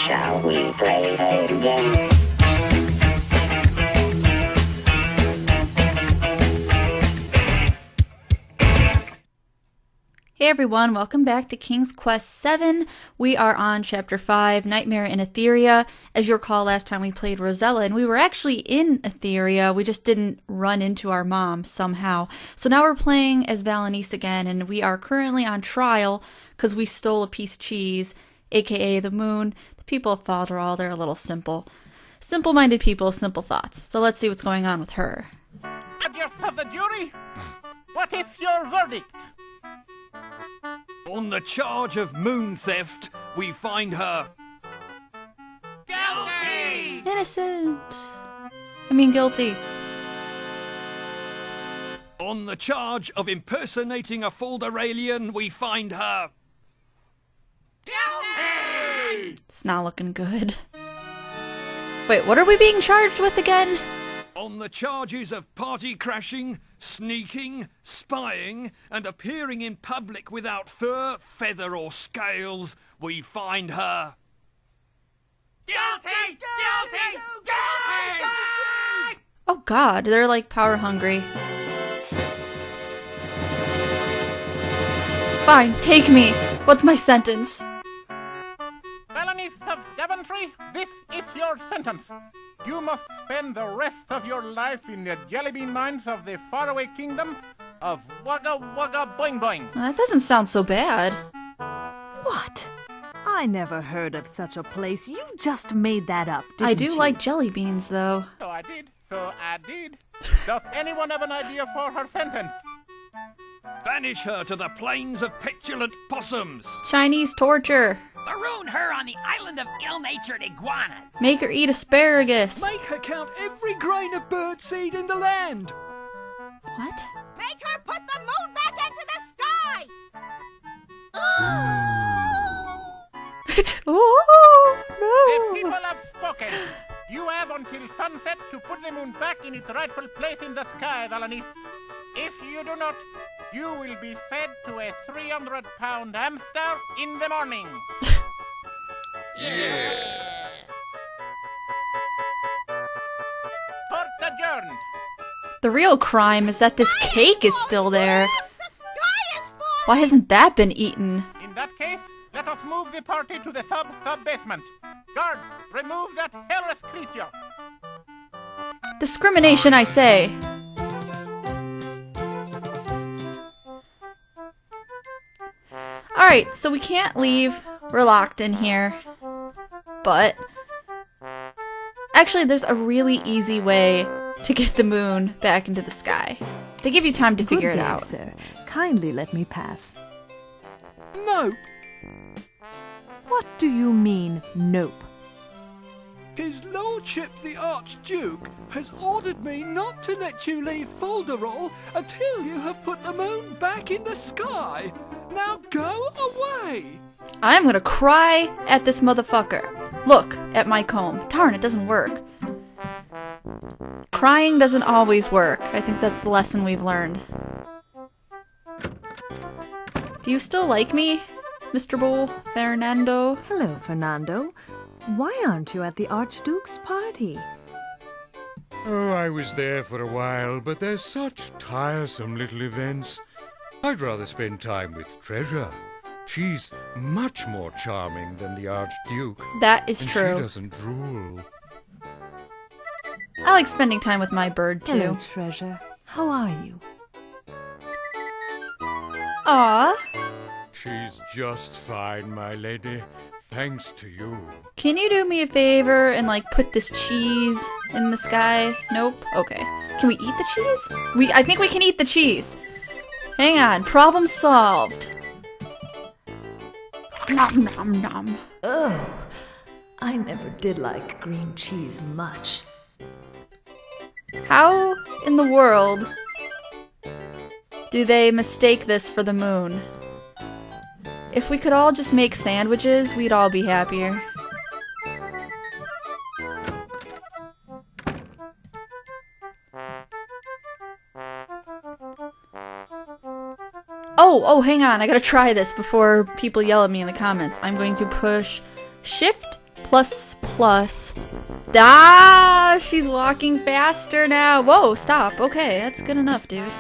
Shall we play a game? Hey everyone, welcome back to King's Quest 7. We are on Chapter 5, Nightmare in Etheria. As you recall, last time we played Rosella, and we were actually in Etheria. We just didn't run into our mom somehow. So now we're playing as Valanice again, and we are currently on trial because we stole a piece of cheese, aka the moon. The people of Falderal, they're a little simple. Simple-minded people, simple thoughts. So let's see what's going on with her. Judges of the jury, what is your verdict? On the charge of moon theft, we find her Guilty! Innocent. I mean guilty. On the charge of impersonating a Falderalian, we find her Guilty! It's not looking good. Wait, what are we being charged with again? on the charges of party crashing, sneaking, spying, and appearing in public without fur, feather, or scales. We find her Guilty! Guilty! Guilty! Oh god, they're like power hungry. Fine, take me. What's my sentence? Valanice of Daventry, this is your sentence. You must spend the rest of your life in the jellybean mines of the faraway kingdom of Wugga Wugga Boing Boing. That doesn't sound so bad. What? I never heard of such a place. You just made that up, didn't I do you? like jelly beans, though. So I did. Does anyone have an idea for her sentence? Banish her to the plains of petulant possums. Chinese torture. Maroon her on the island of ill-natured iguanas. Make her eat asparagus. Make her count every grain of birdseed in the land. What? Make her put the moon back into the sky! Oh, The people no. have spoken. You have until sunset to put the moon back in its rightful place in the sky, Valanice. If you do not, you will be fed to a 300-pound hamster in the morning. Court adjourned. The real crime is that this cake is still there. The sky is falling! Why hasn't that been eaten? In that case, let us move the party to the sub-basement. Guards, remove that hairless creature. Discrimination, I say. Alright, so we can't leave. We're locked in here. But actually, there's a really easy way to get the moon back into the sky. They give you time to figure Good it day, out. sir. Kindly let me pass. No, What do you mean, nope? His Lordship the Archduke has ordered me not to let you leave Falderal until you have put the moon back in the sky. Now go away! I'm gonna cry at this motherfucker. Look at my comb. Darn, it doesn't work. Crying doesn't always work. I think that's the lesson we've learned. Do you still like me, Mr. Bull Fernando? Hello, Fernando. Why aren't you at the Archduke's party? Oh, I was there for a while, but there's such tiresome little events. I'd rather spend time with Treasure. She's much more charming than the Archduke. That is and true. she doesn't drool. I like spending time with my bird, Hello, too. Treasure. How are you? Aw. She's just fine, my lady. Thanks to you. Can you do me a favor and, like, put this cheese in the sky? Nope? Okay. Can we eat the cheese? I think we can eat the cheese. Hang on. Problem solved. Nom nom nom. Oh, I never did like green cheese much. How in the world do they mistake this for the moon? If we could all just make sandwiches, we'd all be happier. Oh, hang on. I gotta try this before people yell at me in the comments. I'm going to push Shift plus plus. Ah, she's walking faster now. Whoa, stop. Okay, that's good enough, dude.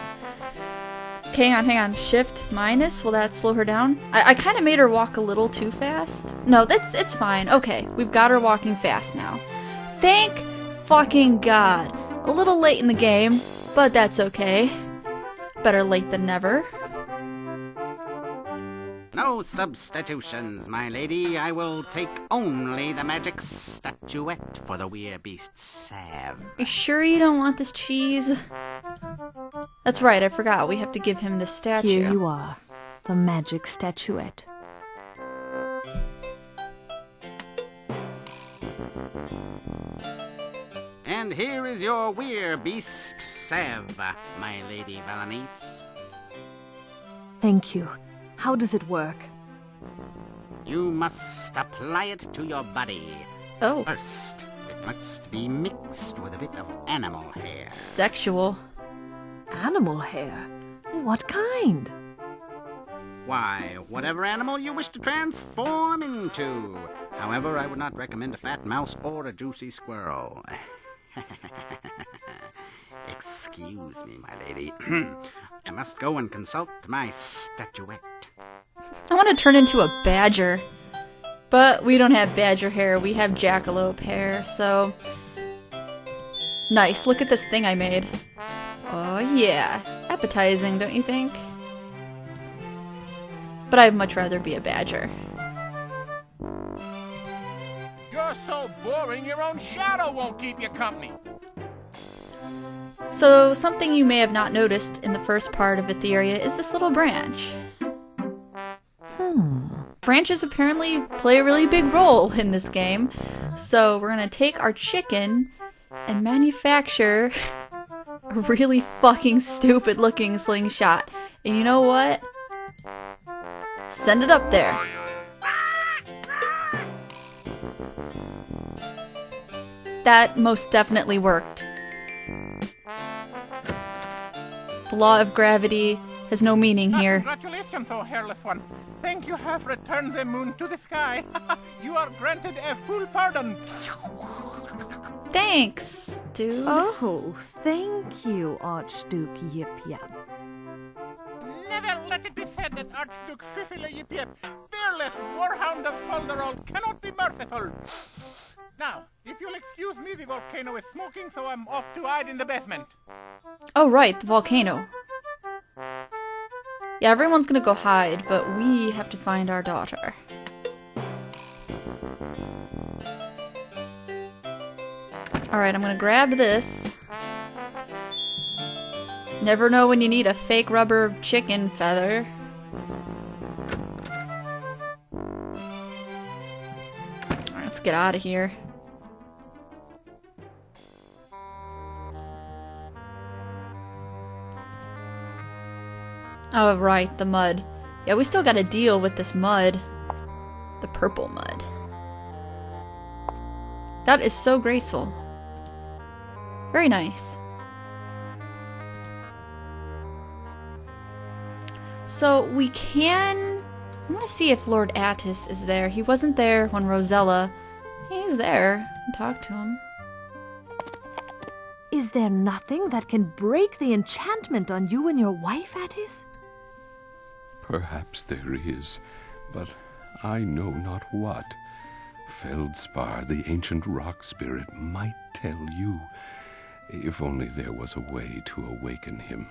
Okay, hang on. Shift minus. Will that slow her down? I kind of made her walk a little too fast. No, it's fine. Okay, we've got her walking fast now. Thank fucking God. A little late in the game, but that's okay. Better late than never. No substitutions, my lady. I will take only the magic statuette for the werebeast Sav. You sure you don't want this cheese? That's right, I forgot. We have to give him the statue. Here you are, the magic statuette. And here is your werebeast Sav, my lady Valanice. Thank you. How does it work? You must apply it to your body. Oh. First, it must be mixed with a bit of animal hair. Sexual. Animal hair? What kind? Why, whatever animal you wish to transform into. However, I would not recommend a fat mouse or a juicy squirrel. Excuse me, my lady. I must go and consult my statuette. I want to turn into a badger. But we don't have badger hair, we have jackalope hair, so... Nice, look at this thing I made. Oh yeah, appetizing, don't you think? But I'd much rather be a badger. You're so boring, your own shadow won't keep you company. So, something you may have not noticed in the first part of Etheria is this little branch. Branches apparently play a really big role in this game. So, we're gonna take our chicken and manufacture a really fucking stupid looking slingshot. And you know what? Send it up there. That most definitely worked. The law of gravity has no meaning here. Congratulations, oh hairless one. Think you have returned the moon to the sky. You are granted a full pardon. Thanks, dude. Oh, thank you, Archduke Yip Yap. Never let it be said that Archduke Fiffile Yip Yip, fearless warhound of Falderal, cannot be merciful. Now, if you'll excuse me, the volcano is smoking, so I'm off to hide in the basement. Oh, right, the volcano. Yeah, everyone's gonna go hide, but we have to find our daughter. Alright, I'm gonna grab this. Never know when you need a fake rubber chicken feather. Alright, let's get out of here. Oh, right, the mud. Yeah, we still gotta deal with this mud. The purple mud. That is so graceful. Very nice. So, we can... I want to see if Lord Attis is there. He wasn't there when Rosella... He's there. Talk to him. Is there nothing that can break the enchantment on you and your wife, Attis? Perhaps there is, but I know not what. Feldspar, the ancient rock spirit, might tell you, if only there was a way to awaken him.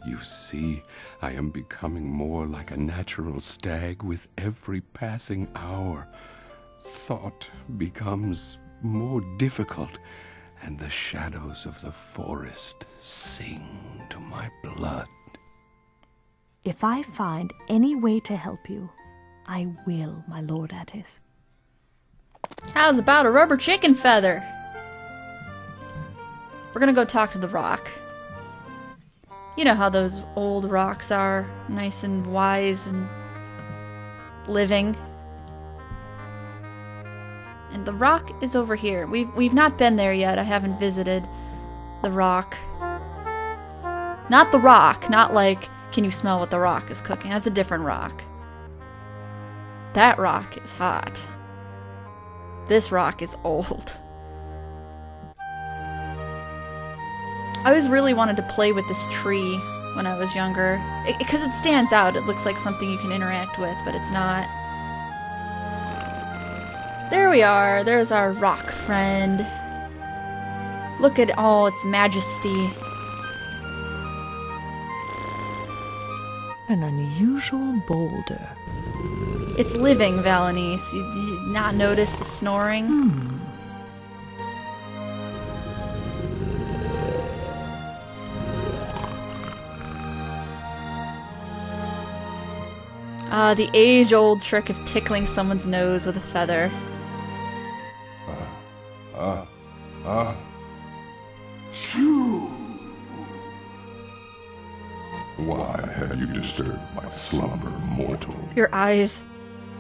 You see, I am becoming more like a natural stag with every passing hour. Thought becomes more difficult, and the shadows of the forest sing to my blood. If I find any way to help you, I will, my Lord Attis. How's about a rubber chicken feather? We're gonna go talk to the rock. You know how those old rocks are, nice and wise and living. And the rock is over here. We've not been there yet. I haven't visited the rock. Not the rock, not like, can you smell what the rock is cooking? That's a different rock. That rock is hot. This rock is old. I always really wanted to play with this tree when I was younger. Because it stands out. It looks like something you can interact with, but it's not. There we are. There's our rock friend. Look at all its majesty. An unusual boulder. It's living, Valanice. You not notice the snoring? The age-old trick of tickling someone's nose with a feather. Shoo! Why have you disturbed my slumber, mortal? Your eyes.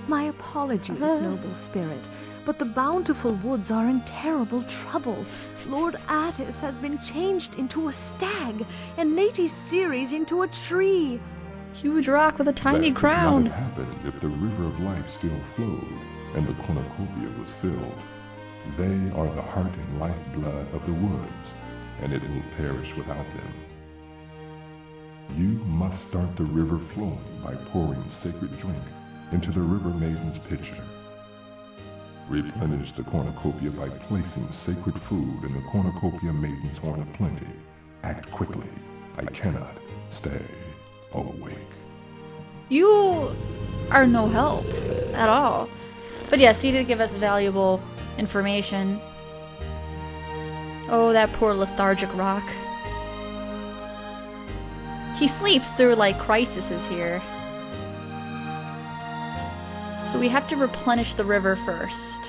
My apologies, noble spirit, but the bountiful woods are in terrible trouble. Lord Attis has been changed into a stag, and Lady Ceres into a tree. Huge rock with a tiny That crown. would not have happened if the river of life still flowed and the cornucopia was filled. They are the heart and lifeblood of the woods, and it will perish without them. You must start the river flowing by pouring sacred drink into the river maiden's pitcher. Replenish the cornucopia by placing sacred food in the cornucopia maiden's horn of plenty. Act quickly. I cannot stay awake. You are no help at all. But yes, you did give us valuable information. Oh, that poor lethargic rock. He sleeps through, like, crises here. So we have to replenish the river first,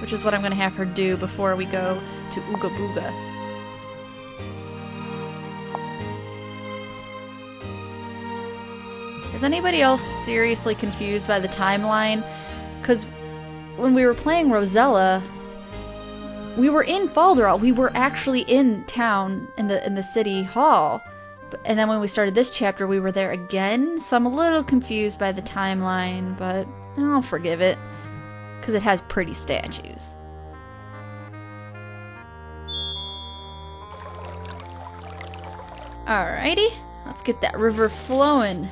which is what I'm going to have her do before we go to Ooga Booga. Is anybody else seriously confused by the timeline? Because when we were playing Rosella, we were in Falderal. We were actually in town, in the city hall. And then when we started this chapter, we were there again. So I'm a little confused by the timeline, but I'll forgive it. Because it has pretty statues. Alrighty. Let's get that river flowing.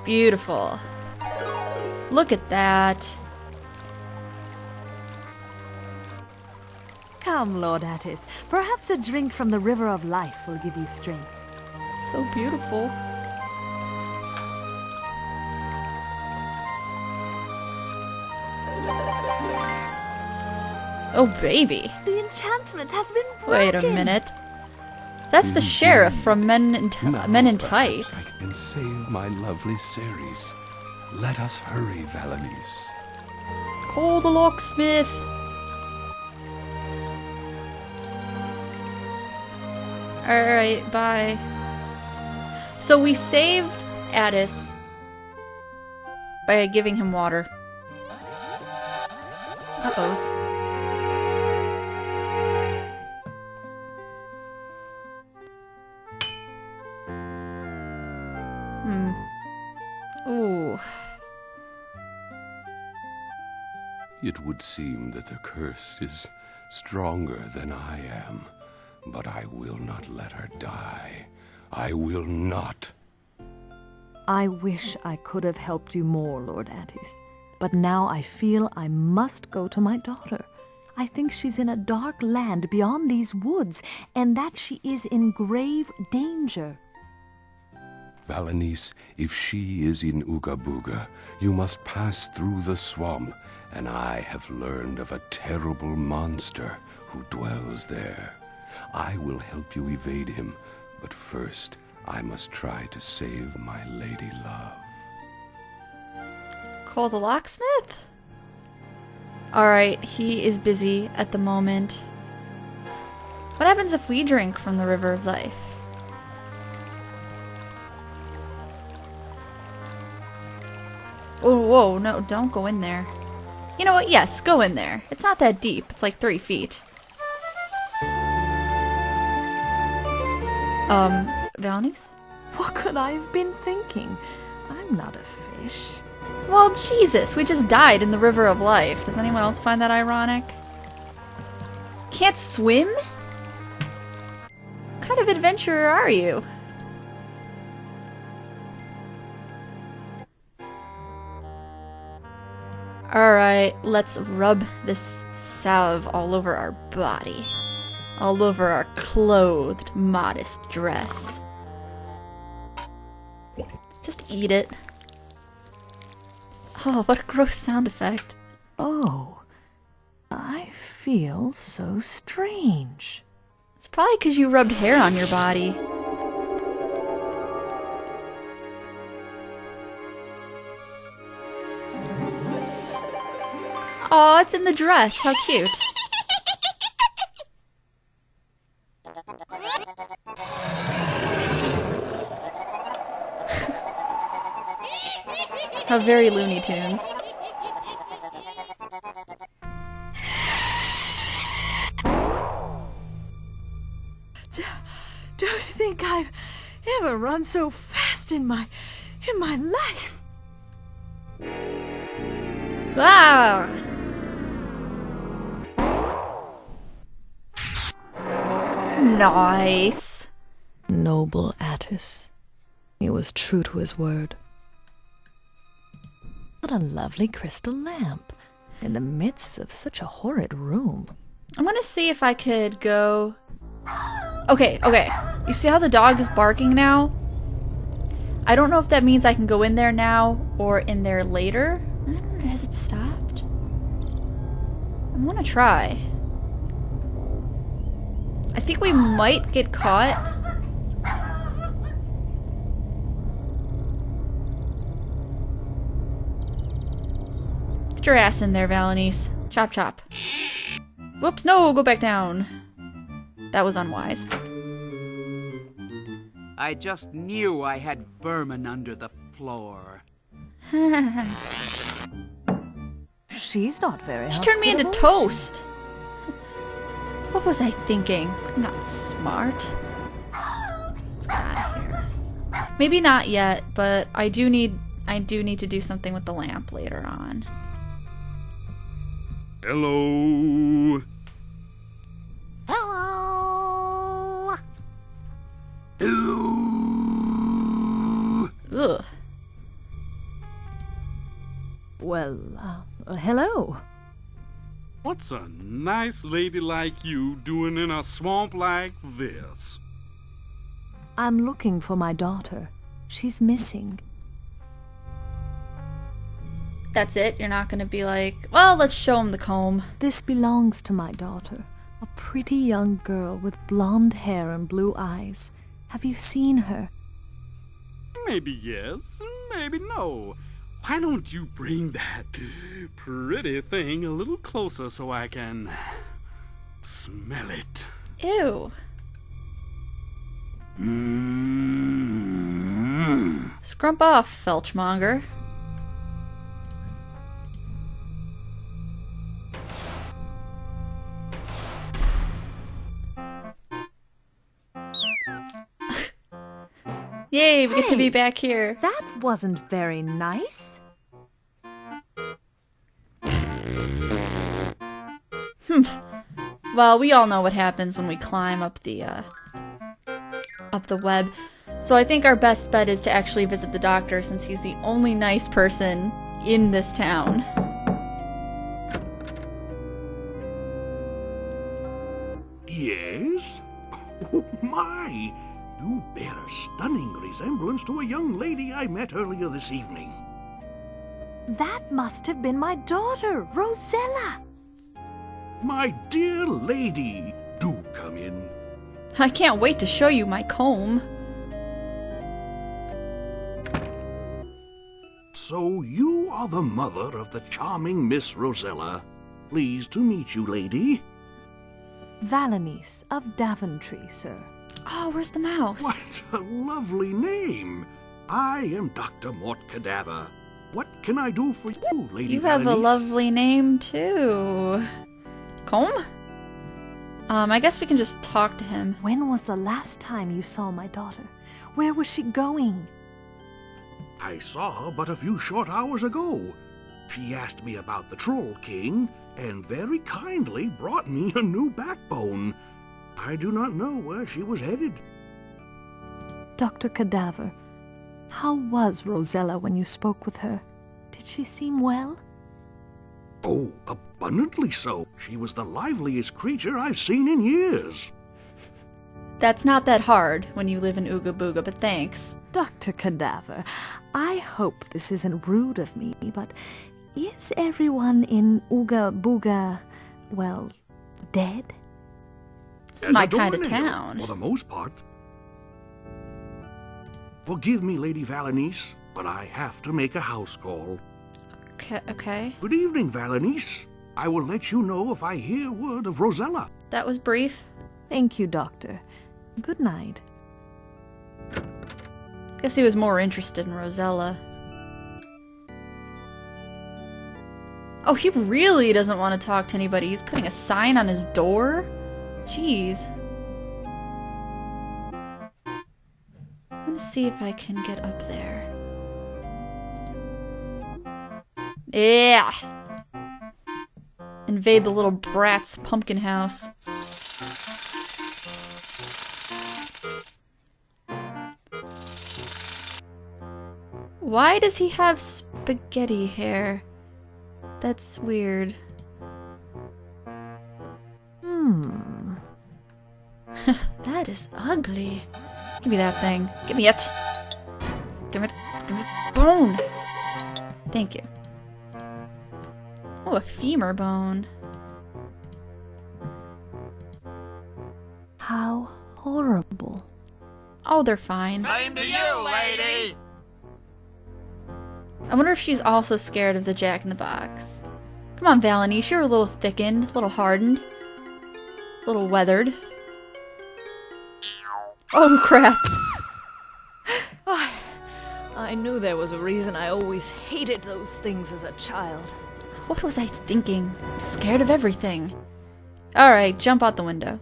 Beautiful. Look at that. Come, Lord Attis. Perhaps a drink from the river of life will give you strength. So beautiful. Oh, baby. The enchantment has been broken. Wait a minute. That's the sheriff from Men in Tights. I can save my lovely Ceres. Let us hurry, Valanice. Call the locksmith. Alright, bye. So we saved Attis by giving him water. Uh-ohs. Ooh. It would seem that the curse is stronger than I am, but I will not let her die. I will not. I wish I could have helped you more, Lord Attis. But now I feel I must go to my daughter. I think she's in a dark land beyond these woods, and that she is in grave danger. Valanice, if she is in Ooga Booga, you must pass through the swamp, and I have learned of a terrible monster who dwells there. I will help you evade him, but first I must try to save my lady love. Call the locksmith? Alright, he is busy at the moment. What happens if we drink from the river of life? Oh, whoa, no, don't go in there. You know what? Yes, go in there. It's not that deep. It's like 3 feet. Valanice? What could I have been thinking? I'm not a fish. Well, Jesus, we just died in the River of Life. Does anyone else find that ironic? Can't swim? What kind of adventurer are you? Alright, let's rub this salve all over our body. All over our clothed, modest dress. Just eat it. Oh, what a gross sound effect. Oh, I feel so strange. It's probably because you rubbed hair on your body. Aw, it's in the dress. How cute. How very Looney Tunes. Don't think I've ever run so fast in my life. Ah! Nice. Noble Attis. He was true to his word. What a lovely crystal lamp in the midst of such a horrid room. I'm gonna see if I could go... Okay. You see how the dog is barking now? I don't know if that means I can go in there now or in there later. I don't know, has it stopped? I wanna try. I think we might get caught. Get your ass in there, Valenice. Chop chop. Whoops, no, go back down. That was unwise. I just knew I had vermin under the floor. She's not very She turned me into hospitable. toast. What was I thinking? I'm not smart. Let's get out of here. Maybe not yet, but I do need to do something with the lamp later on. Hello. Hello. Ugh. Well, hello. What's a nice lady like you doing in a swamp like this? I'm looking for my daughter. She's missing. That's it? You're not gonna be like, well, let's show him the comb. This belongs to my daughter. A pretty young girl with blonde hair and blue eyes. Have you seen her? Maybe yes, maybe no. Why don't you bring that pretty thing a little closer so I can smell it? Ew. Scrump off, Felchmonger. Yay, we get to be back here. That wasn't very nice. Well, we all know what happens when we climb up the web. So I think our best bet is to actually visit the doctor since he's the only nice person in this town. Yes? Oh my! You bear a stunning resemblance to a young lady I met earlier this evening. That must have been my daughter, Rosella. My dear lady, do come in. I can't wait to show you my comb. So you are the mother of the charming Miss Rosella. Pleased to meet you, lady. Valenice of Daventry, sir. Oh, where's the mouse? What a lovely name. I am Dr. Mort Cadaver. What can I do for you, Lady You have a Valenice? lovely name, too. Comb? I guess we can just talk to him. When was the last time you saw my daughter? Where was she going? I saw her but a few short hours ago. She asked me about the Troll King, and very kindly brought me a new backbone. I do not know where she was headed. Dr. Cadaver, how was Rosella when you spoke with her? Did she seem well? Oh, abundantly so. She was the liveliest creature I've seen in years. That's not that hard when you live in Ooga Booga, but thanks. Dr. Cadaver, I hope this isn't rude of me, but is everyone in Ooga Booga, well, dead? This is my kind of town. For the most part. Forgive me, Lady Valanice, but I have to make a house call. Okay. Good evening, Valanice. I will let you know if I hear word of Rosella. That was brief. Thank you, Doctor. Good night. Guess he was more interested in Rosella. Oh, he really doesn't want to talk to anybody. He's putting a sign on his door? Jeez. I'm gonna see if I can get up there. Yeah! Invade the little brat's pumpkin house. Why does he have spaghetti hair? That's weird. That is ugly. Give me that thing. Give me it. Give me the bone. Thank you. Oh, a femur bone. How horrible. Oh, they're fine. Same to you, lady! I wonder if she's also scared of the Jack-in-the-Box. Come on, Valanice, you're a little thickened, a little hardened, a little weathered. Oh, crap. I knew there was a reason I always hated those things as a child. What was I thinking? I'm scared of everything. Alright, jump out the window.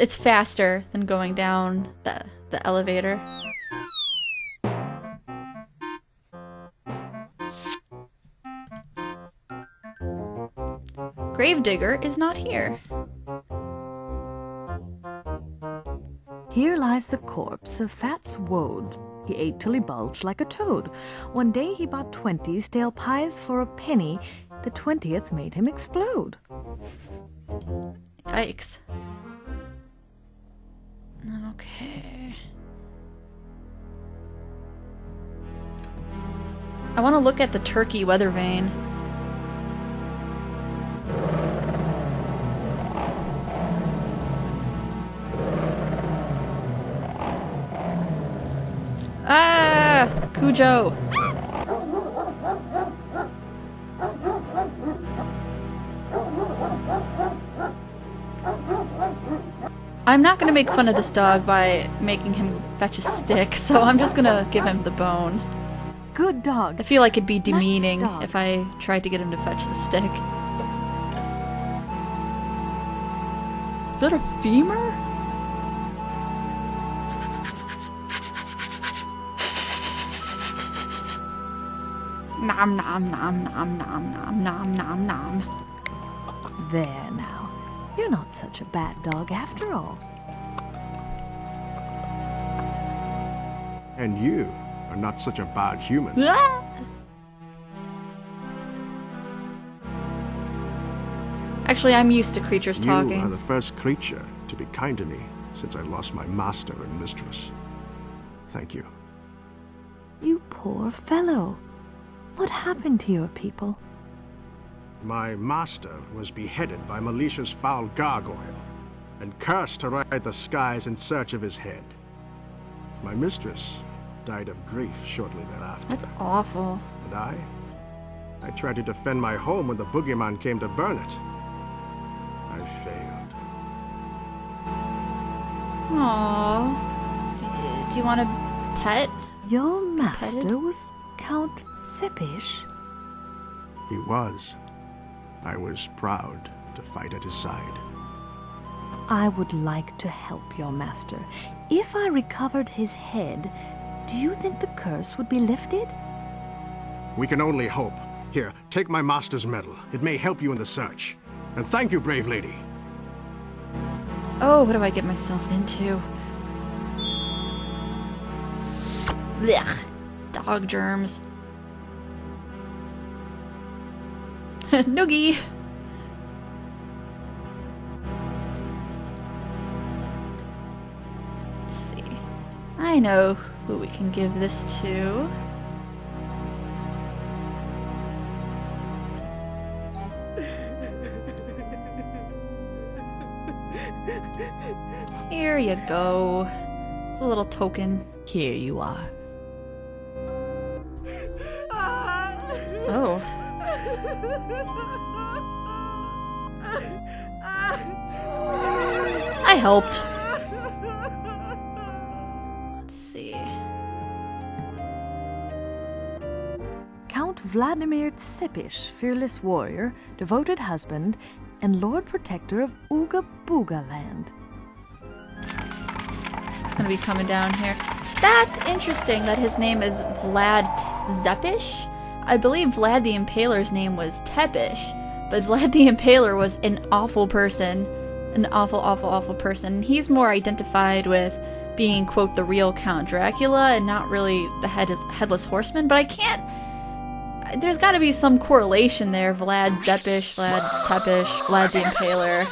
It's faster than going down the elevator. Gravedigger is not here. Here lies the corpse of Fat Swode. He ate till he bulged like a toad. One day he bought 20 stale pies for a penny. The 20th made him explode. Yikes. Okay. I want to look at the turkey weather vane. Ah! Cujo! I'm not gonna make fun of this dog by making him fetch a stick, so I'm just gonna give him the bone. Good dog. I feel like it'd be demeaning Nice if I tried to get him to fetch the stick. Is that a femur? Nom nom nom nom nom nom nom nom nom. There now. You're not such a bad dog after all. And you are not such a bad human. Ah! Actually, I'm used to creatures talking. You are the first creature to be kind to me since I lost my master and mistress. Thank you. You poor fellow. What happened to your people? My master was beheaded by malicious foul gargoyle and cursed to ride the skies in search of his head. My mistress died of grief shortly thereafter. That's awful. And I tried to defend my home when the boogeyman came to burn it. I failed. Aww. Do you want a pet? Your master was Count Sepish? He was. I was proud to fight at his side. I would like to help your master. If I recovered his head, Do you think the curse would be lifted? We can only hope. Here, take my master's medal. It may help you in the search. And thank you, brave lady. Oh, what do I get myself into? Blech. Dog germs. Noogie! Let's see. I know who we can give this to. Here you go. It's a little token. Here you are. Oh. I helped. Let's see. Count Vladimir Tsipish, fearless warrior, devoted husband, and Lord Protector of Ooga Booga land. It's gonna be coming down here. That's interesting that his name is Vlad Zepish. I believe Vlad the Impaler's name was Tepish, but Vlad the Impaler was an awful person. An awful, awful, awful person. He's more identified with being, quote, the real Count Dracula and not really the Headless Horseman, but I can't... There's gotta be some correlation there. Vlad Zepish, Vlad Tepish, Vlad the Impaler.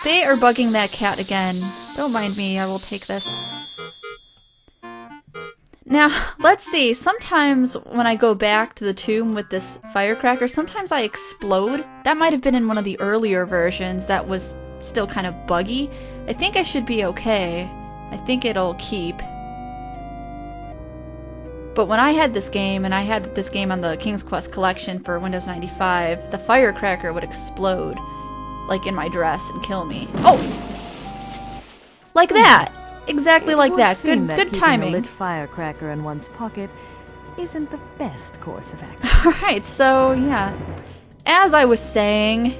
They are bugging that cat again. Don't mind me, I will take this. Now, let's see, sometimes when I go back to the tomb with this firecracker, sometimes I explode. That might have been in one of the earlier versions that was still kind of buggy. I think I should be okay. I think it'll keep. But when I had this game, and I had this game on the King's Quest collection for Windows 95, the firecracker would explode, like in my dress, and kill me. Oh! Like that! Exactly like that. Good timing. A lit firecracker in one's pocket isn't the best course of action. Alright, so yeah. As I was saying...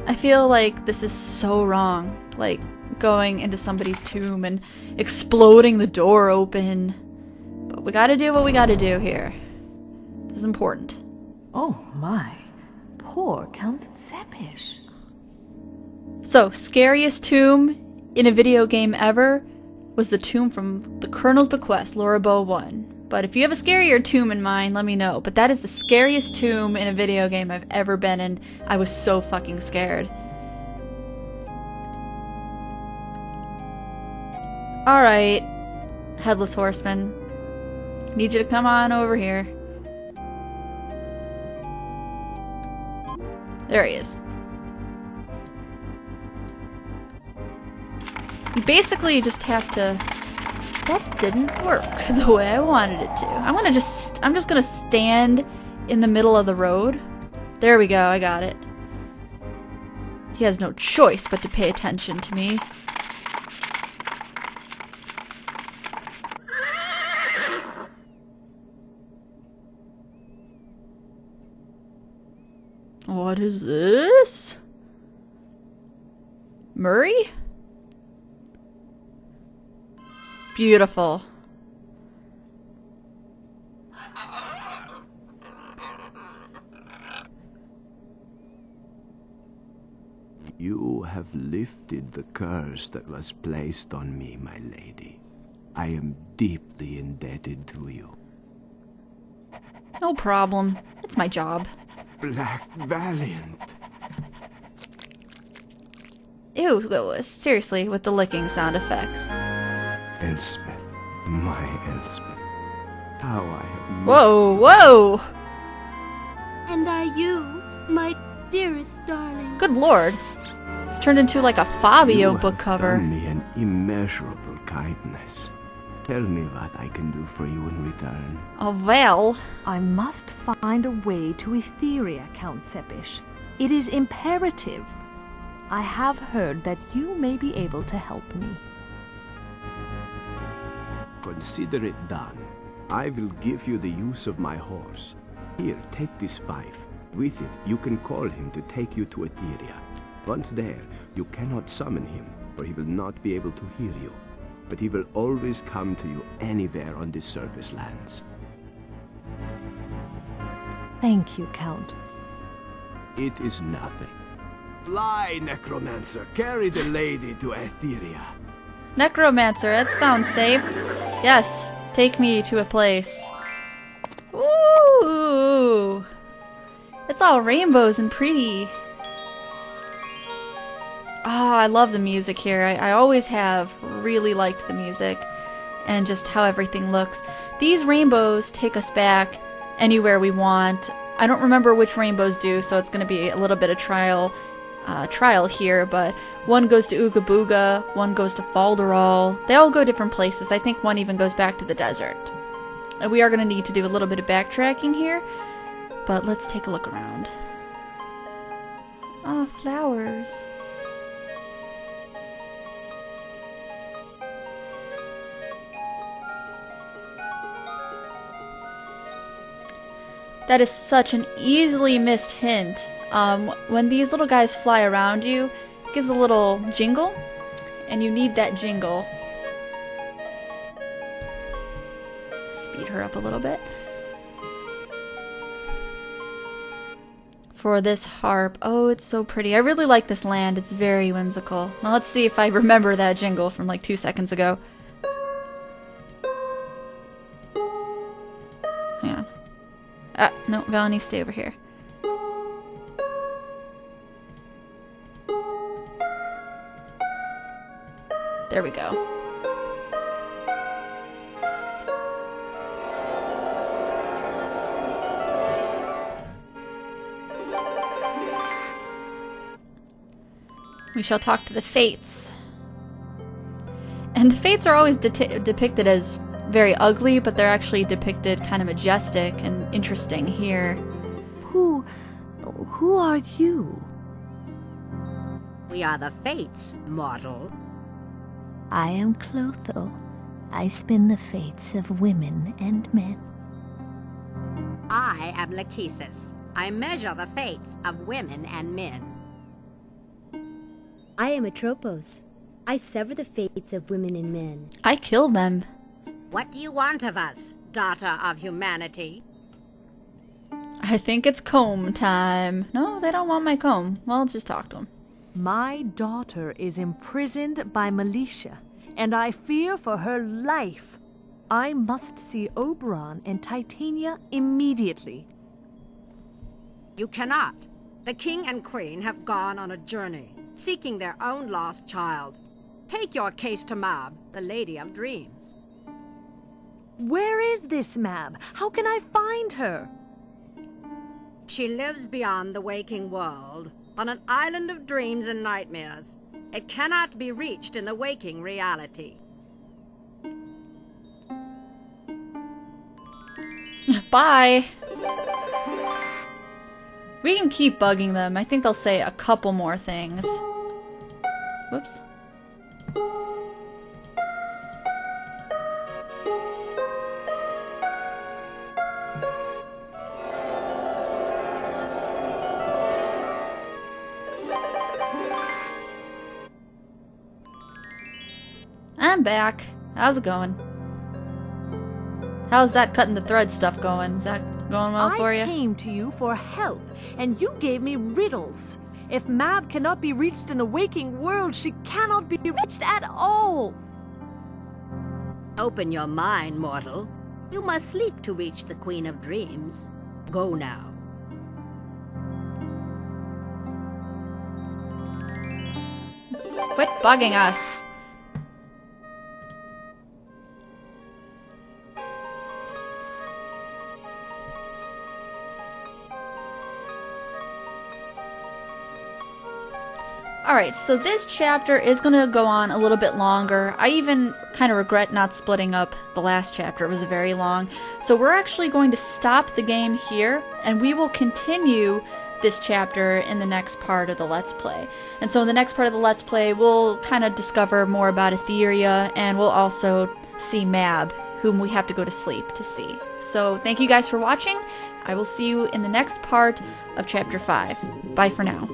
I feel like this is so wrong. Like, going into somebody's tomb and exploding the door open. But we gotta do what we gotta do here. This is important. Oh my. Poor Count Zepish. So, scariest tomb in a video game ever was the tomb from the Colonel's Bequest, Lorabo 1. But if you have a scarier tomb in mind, let me know. But that is the scariest tomb in a video game I've ever been in. I was so fucking scared. Alright, Headless Horseman. Need you to come on over here. There he is. You basically just have to... That didn't work the way I wanted it to. I'm just gonna stand in the middle of the road. There we go, I got it. He has no choice but to pay attention to me. What is this? Murray? Beautiful. You have lifted the curse that was placed on me, my lady. I am deeply indebted to you. No problem. It's my job. Black Valiant. Ew, seriously, with the licking sound effects. Elspeth, my Elspeth. How I have missed Whoa, you. whoa! And are you, my dearest darling? Good lord. It's turned into like a Fabio You book have cover. done me an immeasurable kindness. Tell me what I can do for you in return. Oh, well. I must find a way to Etheria, Count Zepish. It is imperative. I have heard that you may be able to help me. Consider it done. I will give you the use of my horse. Here, take this fife. With it, you can call him to take you to Etheria. Once there, you cannot summon him, for he will not be able to hear you. But he will always come to you anywhere on the surface lands. Thank you, Count. It is nothing. Fly, Necromancer. Carry the lady to Etheria. Necromancer, that sounds safe. Yes, take me to a place. Ooh! It's all rainbows and pretty. Oh, I love the music here. I always have really liked the music and just how everything looks. These rainbows take us back anywhere we want. I don't remember which rainbows do, so it's going to be a little bit of trial here, but one goes to Ooga Booga, one goes to Falderal. They all go different places. I think one even goes back to the desert. And we are going to need to do a little bit of backtracking here, but let's take a look around. Oh, flowers. That is such an easily missed hint. When these little guys fly around you, it gives a little jingle, and you need that jingle. Speed her up a little bit. For this harp. Oh, it's so pretty. I really like this land. It's very whimsical. Now let's see if I remember that jingle from like 2 seconds ago. Hang on. No, Valony, stay over here. There we go. We shall talk to the Fates. And the Fates are always depicted as very ugly, but they're actually depicted kind of majestic and interesting here. Who are you? We are the Fates, mortal. I am Clotho. I spin the fates of women and men. I am Lachesis. I measure the fates of women and men. I am Atropos. I sever the fates of women and men. I kill them. What do you want of us, daughter of humanity? I think it's comb time. No, they don't want my comb. Well, let's just talk to them. My daughter is imprisoned by militia, and I fear for her life. I must see Oberon and Titania immediately. You cannot. The king and queen have gone on a journey, seeking their own lost child. Take your case to Mab, the Lady of Dreams. Where is this Mab? How can I find her? She lives beyond the waking world, on an island of dreams and nightmares. It cannot be reached in the waking reality. Bye! We can keep bugging them. I think they'll say a couple more things. Whoops. I'm back. How's it going? How's that cutting the thread stuff going? Is that going well for you? I came to you for help, and you gave me riddles. If Mab cannot be reached in the waking world, she cannot be reached at all. Open your mind, mortal. You must sleep to reach the Queen of Dreams. Go now. Quit bugging us. Alright, so this chapter is going to go on a little bit longer. I even kind of regret not splitting up the last chapter. It was very long. So we're actually going to stop the game here, and we will continue this chapter in the next part of the Let's Play. And so in the next part of the Let's Play, we'll kind of discover more about Etheria, and we'll also see Mab, whom we have to go to sleep to see. So thank you guys for watching. I will see you in the next part of Chapter 5. Bye for now.